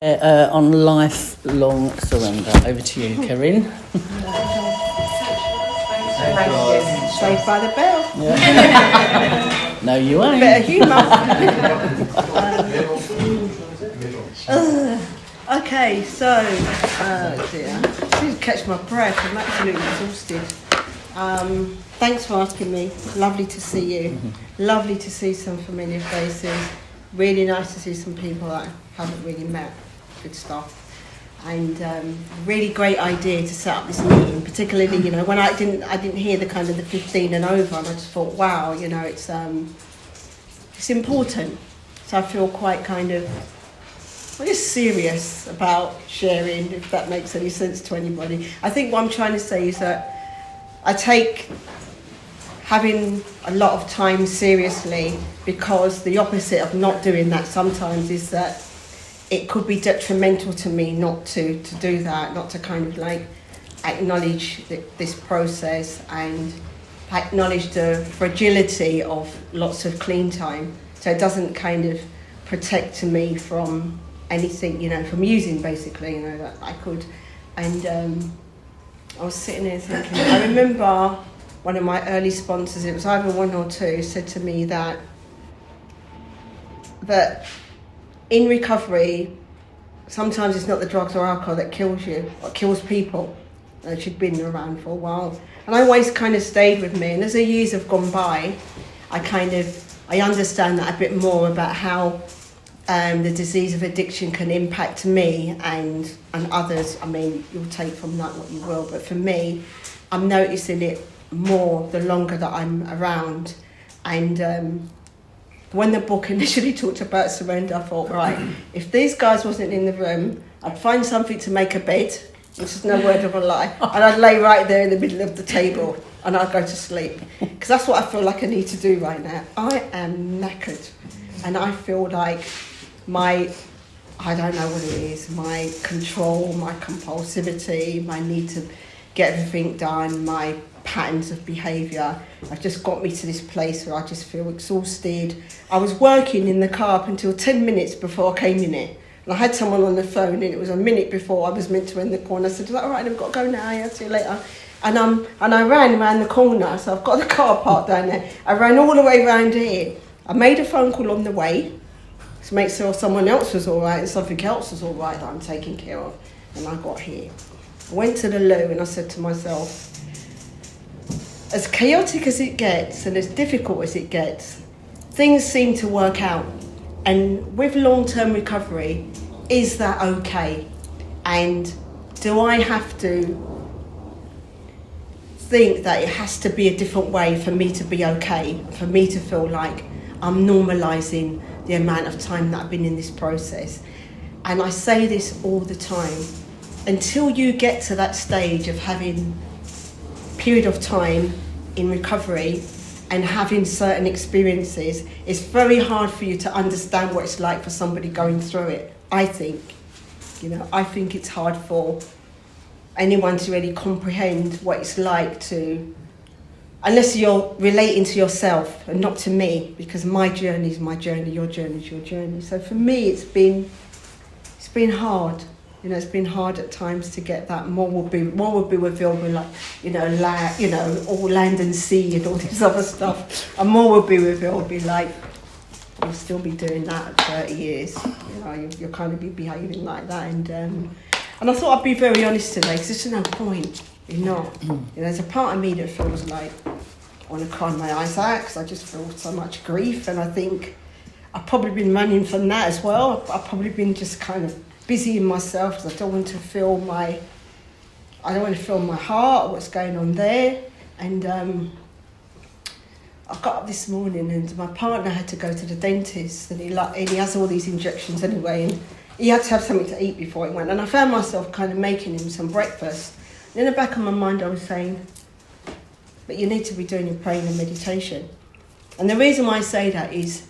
On lifelong surrender. Over to you, Karine. Saved by the bell. Yeah. No, you ain't. Bit of humour. Okay, so, dear, I didn't catch my breath. I'm absolutely exhausted. Thanks for asking me. Lovely to see you. Lovely to see some familiar faces. Really nice to see some people that I haven't really met. Good stuff. And really great idea to set up this meeting, particularly, you know, when I didn't hear the kind of the 15 and over, and I just thought, wow, you know, it's important. So I feel quite kind of, well, just serious about sharing, if that makes any sense to anybody. I think what I'm trying to say is that I take having a lot of time seriously, because the opposite of not doing that sometimes is that it could be detrimental to me not to do that, not to kind of like acknowledge this process and acknowledge the fragility of lots of clean time. So it doesn't kind of protect me from anything, you know, from using basically, you know, that I could. And I was sitting there thinking, I remember one of my early sponsors, it was either one or two, said to me that in recovery, sometimes it's not the drugs or alcohol that kills you, what kills people. And she'd been around for a while. And I always kind of stayed with me. And as the years have gone by, I understand that a bit more about how the disease of addiction can impact me and others. I mean, you'll take from that what you will. But for me, I'm noticing it more the longer that I'm around. And when the book initially talked about surrender, I thought, right, if these guys wasn't in the room, I'd find something to make a bed, which is no word of a lie, and I'd lay right there in the middle of the table and I'd go to sleep. Because that's what I feel like I need to do right now. I am knackered, and I feel like I don't know what it is, my control, my compulsivity, my need to get everything done, my patterns of behaviour have just got me to this place where I just feel exhausted. I was working in the car up until 10 minutes before I came in it. And I had someone on the phone, and it was a minute before I was meant to end the call. And I said, all right, I've got to go now, yeah, see you later. And I ran around the corner, so I've got the car parked down there. I ran all the way around here. I made a phone call on the way to make sure someone else was all right and something else was all right that I'm taking care of. And I got here. I went to the loo and I said to myself, as chaotic as it gets and as difficult as it gets, things seem to work out. And with long-term recovery, is that okay? And do I have to think that it has to be a different way for me to be okay, for me to feel like I'm normalising the amount of time that I've been in this process? And I say this all the time. Until you get to that stage of having a period of time in recovery and having certain experiences, it's very hard for you to understand what it's like for somebody going through it, I think. You know, I think it's hard for anyone to really comprehend what it's like to, unless you're relating to yourself and not to me, because my journey is my journey, your journey is your journey. So for me, it's been hard. You know, it's been hard at times to get that. More will be revealed with, like, all land and sea and all this other stuff. And more will be revealed, be like, you'll still be doing that at 30 years. You know, you'll kind of be behaving like that. And I thought I'd be very honest today, because there's no point in not. You know, there's a part of me that feels like I want to cry my eyes out, because I just feel so much grief. And I think I've probably been running from that as well. I've probably been just kind of busy in myself, because I don't want to feel my heart, what's going on there. And I got up this morning, and my partner had to go to the dentist, and he has all these injections anyway, and he had to have something to eat before he went. And I found myself kind of making him some breakfast. And in the back of my mind, I was saying, but you need to be doing your praying and meditation. And the reason why I say that is,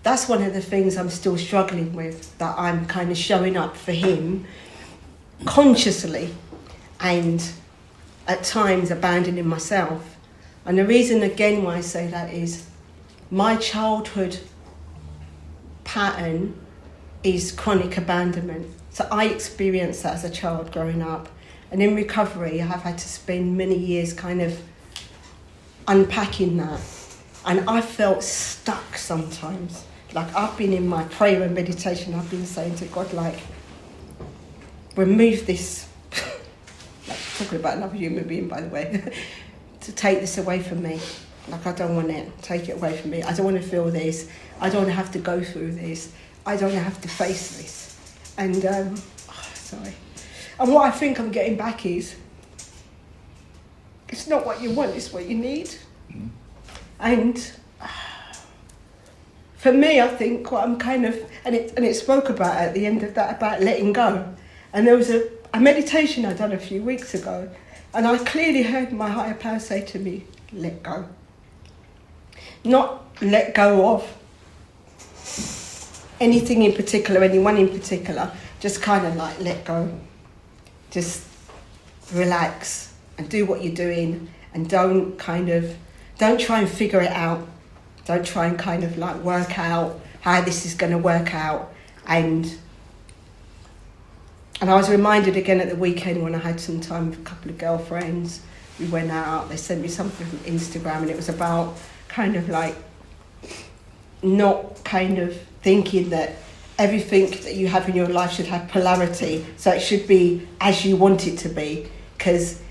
that's one of the things I'm still struggling with, that I'm kind of showing up for him consciously and at times abandoning myself. And the reason again why I say that is my childhood pattern is chronic abandonment. So I experienced that as a child growing up. And in recovery, I have had to spend many years kind of unpacking that. And I felt stuck sometimes. Like I've been in my prayer and meditation, I've been saying to God, like, remove this, like talking about another human being, by the way, to take this away from me. Like, I don't want it. Take it away from me. I don't want to feel this. I don't want to have to go through this. I don't want to have to face this. And, sorry. And what I think I'm getting back is, it's not what you want, it's what you need. Mm. And for me, I think what I'm kind of, and it spoke about at the end of that, about letting go. And there was a meditation I'd done a few weeks ago, and I clearly heard my higher power say to me, let go. Not let go of anything in particular, anyone in particular, just kind of like let go. Just relax and do what you're doing, and don't try and figure it out. Don't try and kind of like work out how this is going to work out. And I was reminded again at the weekend when I had some time with a couple of girlfriends. We went out, they sent me something from Instagram, and it was about kind of like not kind of thinking that everything that you have in your life should have polarity. So it should be as you want it to be. Because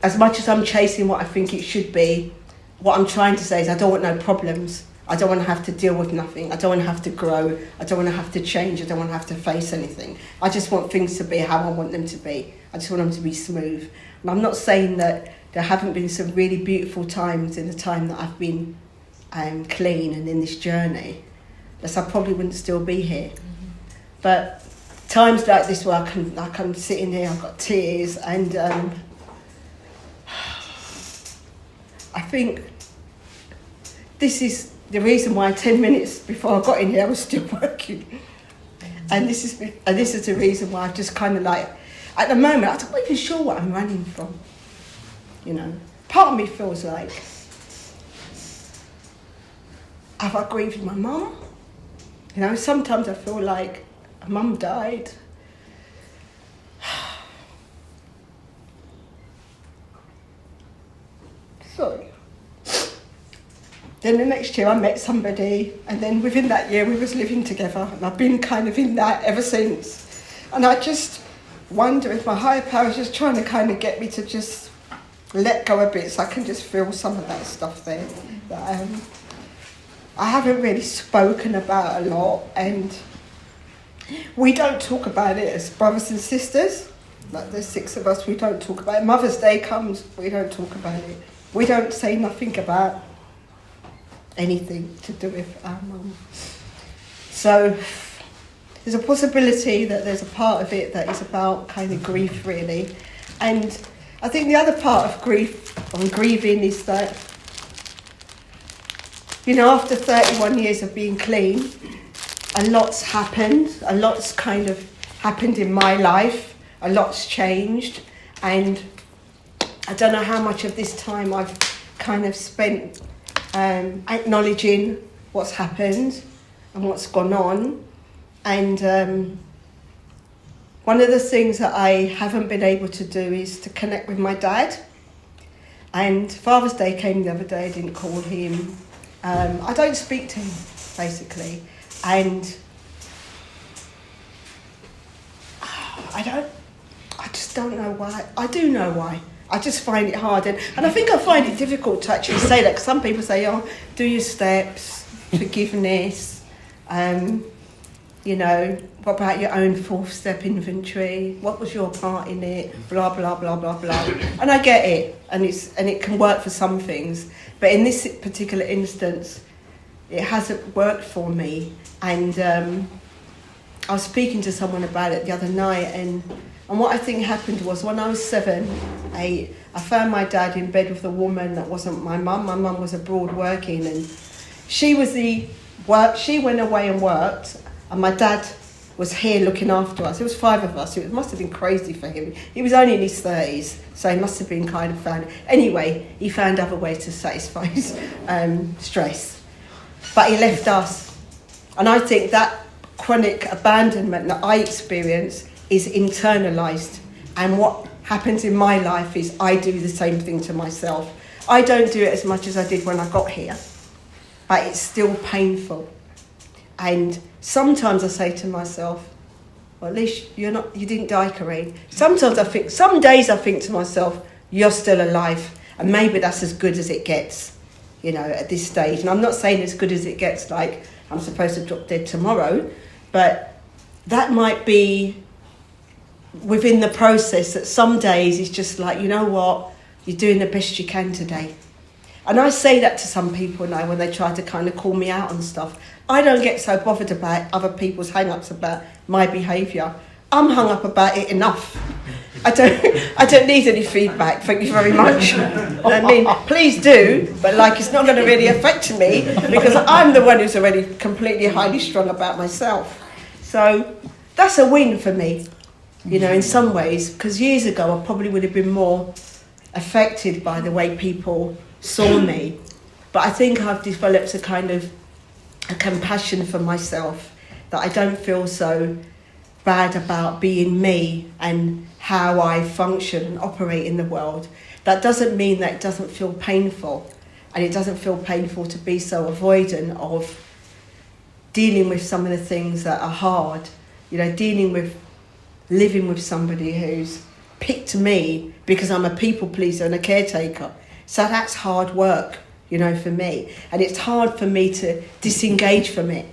as much as I'm chasing what I think it should be, what I'm trying to say is I don't want no problems. I don't want to have to deal with nothing. I don't want to have to grow. I don't want to have to change. I don't want to have to face anything. I just want things to be how I want them to be. I just want them to be smooth. And I'm not saying that there haven't been some really beautiful times in the time that I've been clean and in this journey. Else I probably wouldn't still be here. Mm-hmm. But times like this where I'm sitting here, I've got tears, and I think this is the reason why 10 minutes before I got in here I was still working. And this is the reason why I've just kind of like, at the moment, I'm not even sure what I'm running from. You know, part of me feels like, have I grieved my mum? You know, sometimes I feel like my mum died. Sorry. Then the next year I met somebody, and then within that year we was living together, and I've been kind of in that ever since. And I just wonder if my higher power is just trying to kind of get me to just let go a bit so I can just feel some of that stuff there. That I haven't really spoken about a lot, and we don't talk about it as brothers and sisters. Like there's 6 of us, we don't talk about it. Mother's Day comes, we don't talk about it. We don't say nothing about anything to do with our mum. So there's a possibility that there's a part of it that is about kind of grief, really. And I think the other part of grief, or grieving, is that, you know, after 31 years of being clean, a lot's happened. A lot's kind of happened in my life. A lot's changed. And I don't know how much of this time I've kind of spent acknowledging what's happened and what's gone on. And one of the things that I haven't been able to do is to connect with my dad. And Father's Day came the other day, I didn't call him. I don't speak to him, basically. And I just don't know why. I do know why. I just find it hard. And I think I find it difficult to actually say that, because some people say, oh, do your steps, forgiveness, you know, what about your own 4th step inventory? What was your part in it? Blah, blah, blah, blah, blah. And I get it, and it can work for some things. But in this particular instance, it hasn't worked for me. And I was speaking to someone about it the other night, and what I think happened was when I was 7, 8, I found my dad in bed with a woman that wasn't my mum. My mum was abroad working, and she went away and worked, and my dad was here looking after us. It was 5 of us. It must have been crazy for him. He was only in his 30s, so he must have been kind of found... Anyway, he found other ways to satisfy his stress. But he left us. And I think that chronic abandonment that I experience is internalised. And what happens in my life is I do the same thing to myself. I don't do it as much as I did when I got here, but it's still painful. And sometimes I say to myself, well, at least you didn't die, Karine. Some days I think to myself, you're still alive. And maybe that's as good as it gets, at this stage. And I'm not saying as good as it gets, like I'm supposed to drop dead tomorrow, but that might be within the process that some days it's just like, you know what, you're doing the best you can today. And I say that to some people now when they try to kind of call me out on stuff. I don't get so bothered about other people's hang-ups about my behaviour. I'm hung up about it enough. I don't need any feedback, thank you very much. I mean, please do, but it's not going to really affect me because I'm the one who's already completely highly strung about myself. So that's a win for me, in some ways, because years ago I probably would have been more affected by the way people saw me. But I think I've developed a kind of a compassion for myself that I don't feel so bad about being me and how I function and operate in the world. That doesn't mean that it doesn't feel painful, and it doesn't feel painful to be so avoidant of dealing with some of the things that are hard, dealing with living with somebody who's picked me because I'm a people pleaser and a caretaker. So that's hard work, for me. And it's hard for me to disengage from it.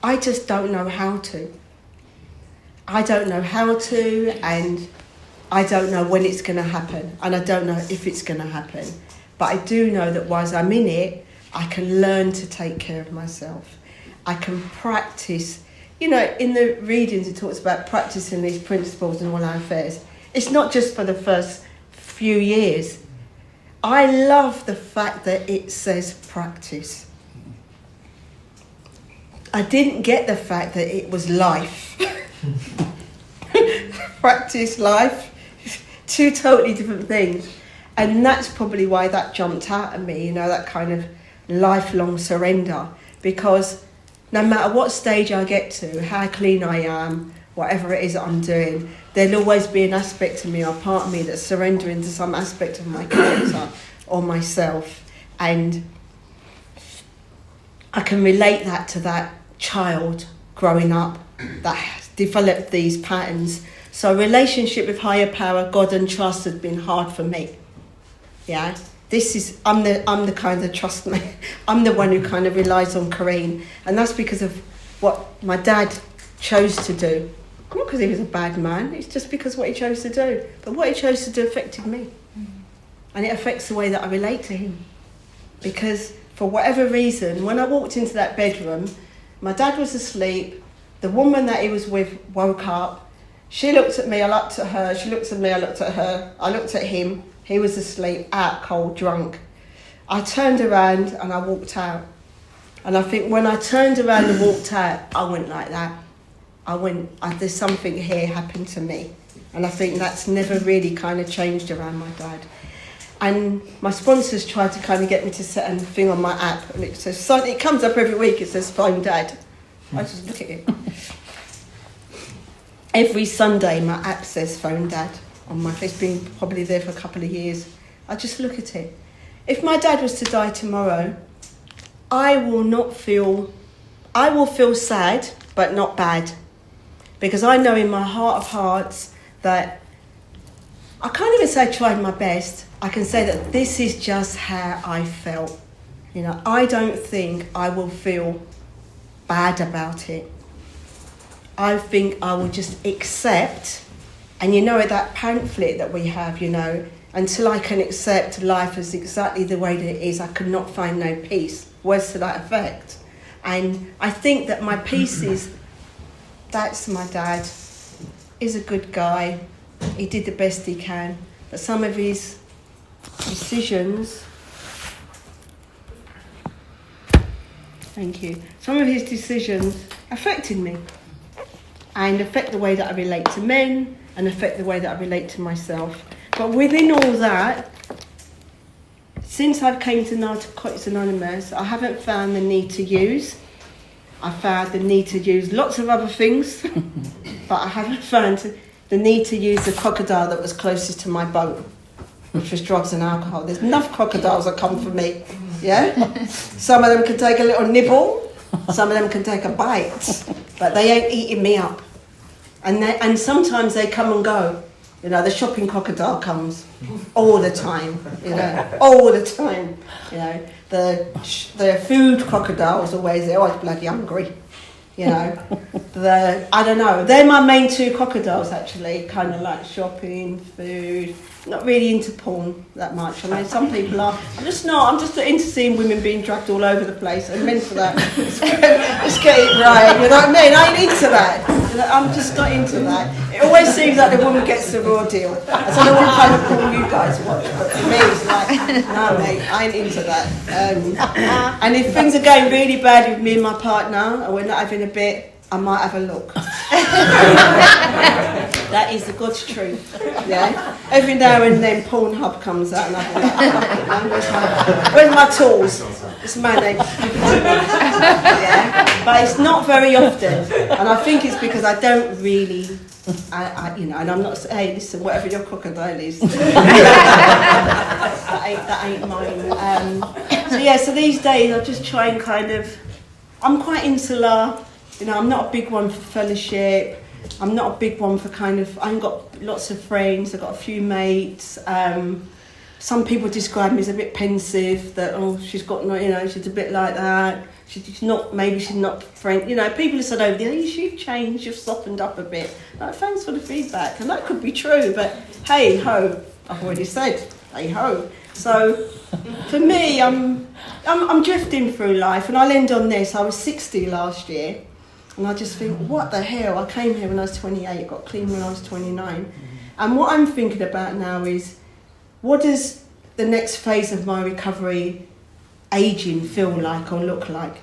I just don't know how to. I don't know how to, and I don't know when it's going to happen, and I don't know if it's going to happen. But I do know that whilst I'm in it, I can learn to take care of myself. I can practice. In the readings it talks about practicing these principles in all our affairs. It's not just for the first few years. I love the fact that it says practice. I didn't get the fact that it was life. Practice, life, two totally different things. And that's probably why that jumped out at me, that kind of lifelong surrender. Because no matter what stage I get to, how clean I am, whatever it is that I'm doing, there'll always be an aspect of me or part of me that's surrendering to some aspect of my character or myself. And I can relate that to that child growing up that has developed these patterns. So relationship with higher power, God and trust has been hard for me. Yeah, I'm the kind of trust me. I'm the one who kind of relies on Karine, and that's because of what my dad chose to do. Not because he was a bad man, it's just because what he chose to do. But what he chose to do affected me. And it affects the way that I relate to him. Because for whatever reason, when I walked into that bedroom, my dad was asleep, the woman that he was with woke up, she looked at me, I looked at her, she looked at me, I looked at her, I looked at him, he was asleep, out cold, drunk. I turned around and I walked out. And I think when I turned around and walked out, I went like that. There's something here happened to me. And I think that's never really kind of changed around my dad. And my sponsors tried to kind of get me to set a thing on my app. And it says, it comes up every week, it says, phone dad. I just look at it. Every Sunday, my app says phone dad on my face. It's been probably there for a couple of years. I just look at it. If my dad was to die tomorrow, I will feel sad, but not bad. Because I know in my heart of hearts that I can't even say I tried my best. I can say that this is just how I felt. I don't think I will feel bad about it. I think I will just accept, and that pamphlet that we have, until I can accept life as exactly the way that it is, I cannot find no peace. Words to that effect. And I think that my peace is, that's my dad. He's a good guy. He did the best he can. But some of his decisions, some of his decisions affected me and affect the way that I relate to men and affect the way that I relate to myself. But within all that, since I've came to Narcotics Anonymous, I haven't found the need to use. I found the need to use lots of other things, but I haven't found the need to use the crocodile that was closest to my boat, which was drugs and alcohol. There's enough crocodiles that come for me, yeah? Some of them can take a little nibble, some of them can take a bite, but they ain't eating me up. And sometimes they come and go. You know, the shopping crocodile comes all the time, you know, all the time. You know, the food crocodile's always, they're always bloody hungry, you know. I don't know, they're my main two crocodiles actually, kind of like shopping, food, not really into porn that much. I mean, some people are, I'm just into seeing women being dragged all over the place, and men for that. Let's get it right, you know what I mean? I ain't into that. I'm just not into that. It always seems like the woman gets the raw deal. I don't know what kind of porn you guys watch, but for me it's like, no mate, I ain't into that. And if things are going really bad with me and my partner, and we're not having a bit, I might have a look. That is the God's truth. Yeah. Every now and then Pornhub comes out and I'm like, where's my tools? It's my name. Yeah. But it's not very often. And I think it's because I don't really, you know, and I'm not saying, hey, listen, whatever your crocodile is, that ain't mine. So these days I just try and kind of, I'm quite insular. You know, I'm not a big one for fellowship. I'm not a big one for kind of, I ain't got lots of friends, I've got a few mates. Some people describe me as a bit pensive, that, oh, she's got no, you know, she's a bit like that. She's not friend. You know, people have said over there, you've changed, you've softened up a bit. Like, thanks for the feedback. And that could be true, but hey ho, I've already said, hey ho. So for me, I'm drifting through life, and I'll end on this. I was 60 last year. And I just think, what the hell? I came here when I was 28, got clean when I was 29. And what I'm thinking about now is, what does the next phase of my recovery, aging, feel like or look like?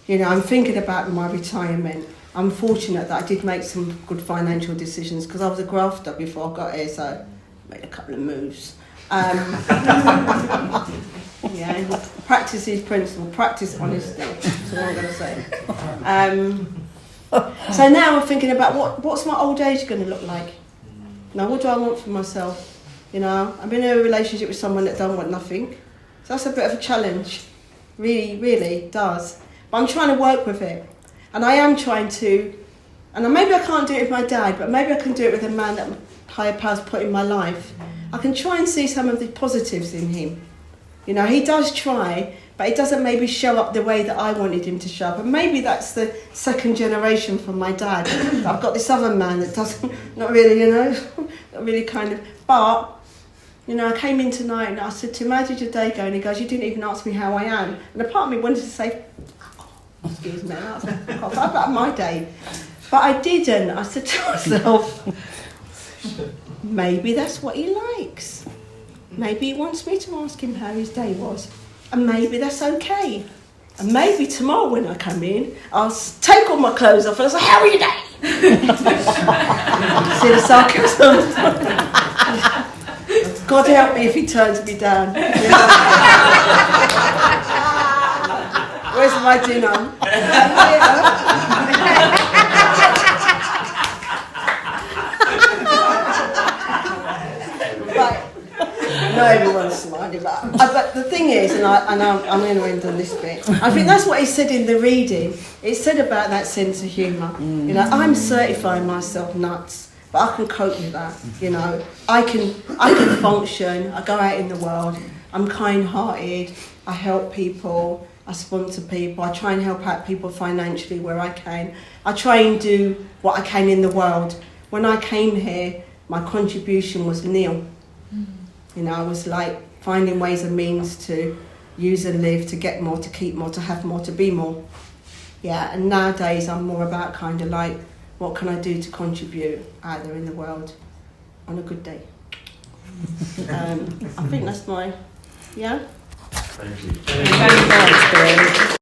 You know, I'm thinking about my retirement. I'm fortunate that I did make some good financial decisions because I was a grafter before I got here, so I made a couple of moves. Yeah, practice is principle, practice honesty, that's all I'm going to say. So now I'm thinking about what's my old age going to look like? Now, what do I want for myself? You know, I'm in a relationship with someone that don't want nothing. So that's a bit of a challenge. Really does. But I'm trying to work with it. And I am trying to, and maybe I can't do it with my dad, but maybe I can do it with a man that higher powers put in my life. I can try and see some of the positives in him. You know, he does try, but he doesn't maybe show up the way that I wanted him to show up. And maybe that's the second generation from my dad. I've got this other man that doesn't, not really, you know, not really kind of, but, you know, I came in tonight and I said to him, how did your day go? And he goes, you didn't even ask me how I am. And a part of me wanted to say, excuse me, that's about my day. But I didn't. I said to myself, maybe that's what he likes. Maybe he wants me to ask him how his day was. And maybe that's okay. And maybe tomorrow when I come in, I'll take all my clothes off and I'll say, how are your day? See the sarcasm? God help me if he turns me down. Where's my dinner? No, everyone's smiling, but the thing is, and I'm going to end on this bit, I think that's what he said in the reading. It said about that sense of humour. You know, I'm certifying myself nuts, but I can cope with that. You know, I can function. I go out in the world. I'm kind-hearted. I help people. I sponsor people. I try and help out people financially where I can. I try and do what I can in the world. When I came here, my contribution was nil. You know, I was like finding ways and means to use and live, to get more, to keep more, to have more, to be more. Yeah, and nowadays I'm more about kind of like, what can I do to contribute out there in the world on a good day? I think that's my, yeah? Thank you.